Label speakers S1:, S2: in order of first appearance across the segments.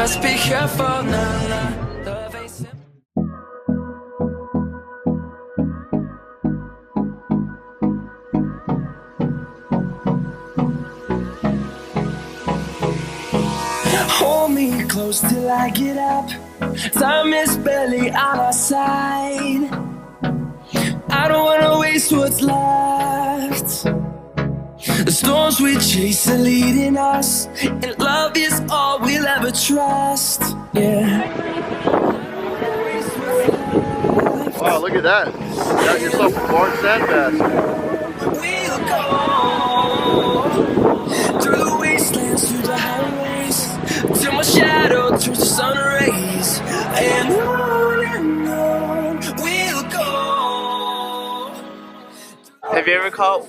S1: just be careful. Nah, nah. Love ain't simple. Hold me close till I get up. Time is barely on our side. I don't wanna waste what's left. The storms we chase are leading us, and love is all we'll ever trust. Yeah.
S2: Wow, look at that. You got yourself a Bart sand bass.
S1: We'll go through the wastelands, through the highways, till my shadow turns to sun rays. And on we'll go.
S3: Have you ever caught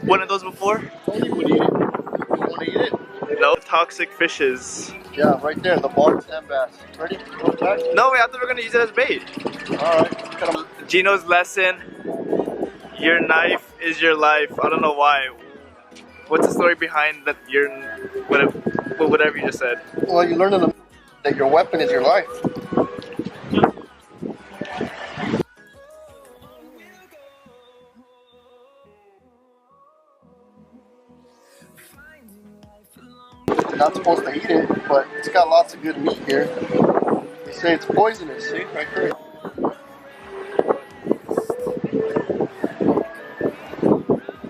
S3: one of those before?
S2: Tony would eat it. You want to eat it?
S3: No toxic fishes.
S2: Yeah, right there, the Bart sand bass. Ready? Go back?
S3: No, I thought we were gonna use it as bait.
S2: Alright.
S3: Gino's lesson: your knife is your life. I don't know why. What's the story behind that? Whatever you just said.
S2: Well, you learn that your weapon is your life. You're not supposed to eat it, but it's got lots of good meat here. They say it's poisonous, see? Right there.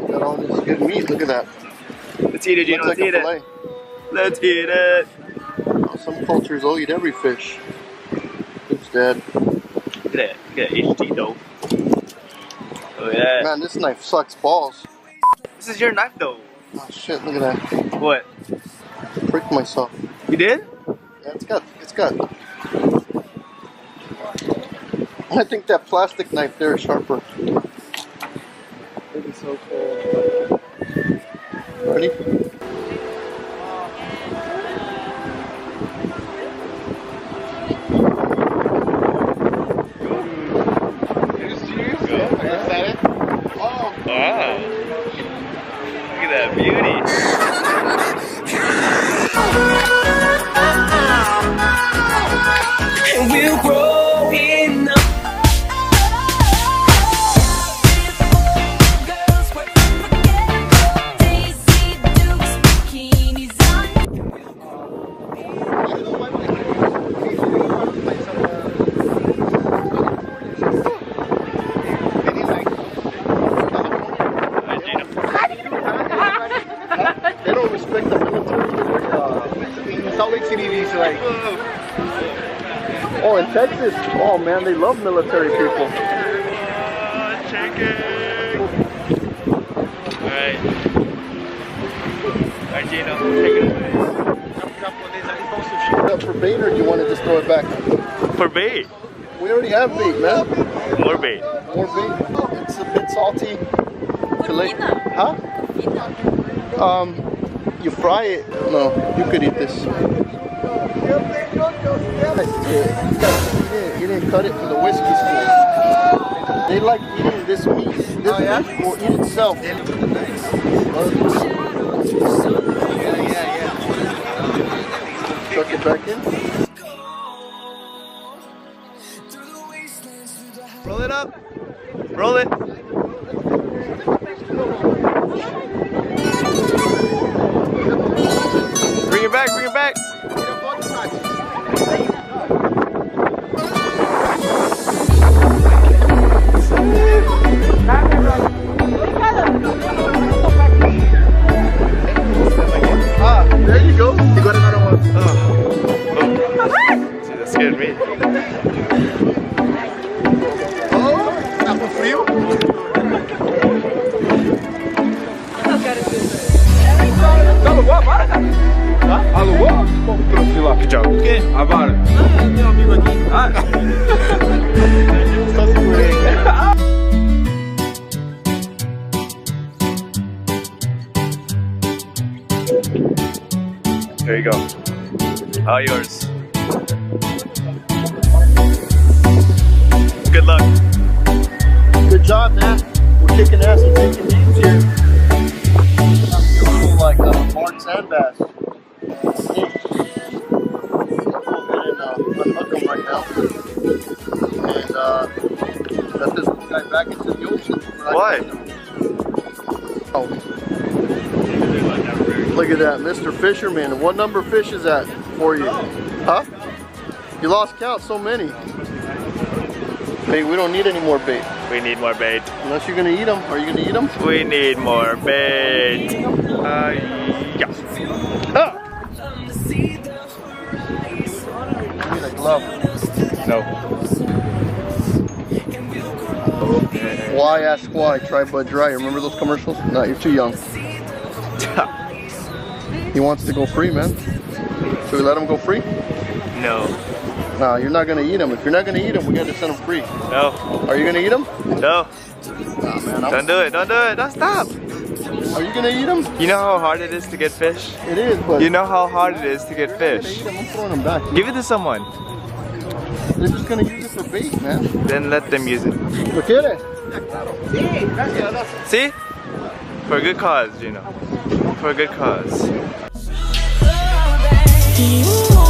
S2: Got all this good meat, look at that.
S3: Let's eat it, Gino.
S2: Looks
S3: Let's
S2: like
S3: eat
S2: a
S3: it.
S2: fillet.
S3: Let's eat it.
S2: Some cultures will eat every fish. It's dead.
S3: Look at that. Look at that HD though. Look at that.
S2: Man, this knife sucks balls.
S3: This is your knife though.
S2: Oh shit, look at that.
S3: What?
S2: Pricked myself.
S3: You did?
S2: Yeah, it's got. I think that plastic knife there is sharper.
S3: It's so cool.
S2: Ready?
S3: Wow. Look at that beauty.
S1: And we'll grow enough.
S2: They don't respect the military. In Salt Lake City, these like. Oh, in Texas, oh man, they love military people.
S3: Chicken. Alright. Alright, Gino, take it away.
S2: For bait, or do you want to just throw it back?
S3: For bait.
S2: We already have bait, man.
S3: More bait.
S2: More bait. It's a bit salty. Huh? You fry it. No, you could eat this. You didn't cut it for the whiskey spoon. They like eating this meat. This meat will eat itself. Tuck it back in.
S3: Roll it up. Roll it. Bring it back, bring it back.
S2: Ah, there you go. You got another one.
S3: Oh. See, that scared me.
S2: Oh, tá com frio?
S4: Alugou a vara, cara? Hã? Alugou? Como trouxe lá?
S3: Good job.
S4: O quê? A vara? Ah, meu amigo aqui. Ah.
S2: Só segurei.
S3: There you go. All yours. Good luck.
S2: Good job, man. We're kicking ass and taking names here. Like Bart sand bass. Congratulations.
S3: Why?
S2: Oh. Look at that, Mr. Fisherman. What number fish is that for you? Huh? You lost count, so many. Hey, we don't need any more bait.
S3: We need more bait.
S2: Unless you're gonna eat them. Are you gonna eat them?
S3: We need more bait. Yeah. Ah!
S2: I need a glove.
S3: No.
S2: Why ask why? Try Bud Dry. Remember those commercials? No, you're too young. He wants to go free, man. Should we let him go free?
S3: No.
S2: No, you're not gonna eat them. If you're not gonna eat them, we gotta send them free.
S3: No.
S2: Are you gonna eat them?
S3: No.
S2: Nah, man.
S3: Don't do it. Don't do it. Don't stop.
S2: Are you gonna eat them?
S3: You know how hard it is to get fish?
S2: It is, but
S3: You know how hard it is to get
S2: I'm gonna
S3: fish?
S2: eat them. I'm throwing them back.
S3: Give it to someone.
S2: They're just gonna use it for bait, man.
S3: Then let them use it.
S2: Look at it.
S3: See? For a good cause, you know. For a good cause.
S1: You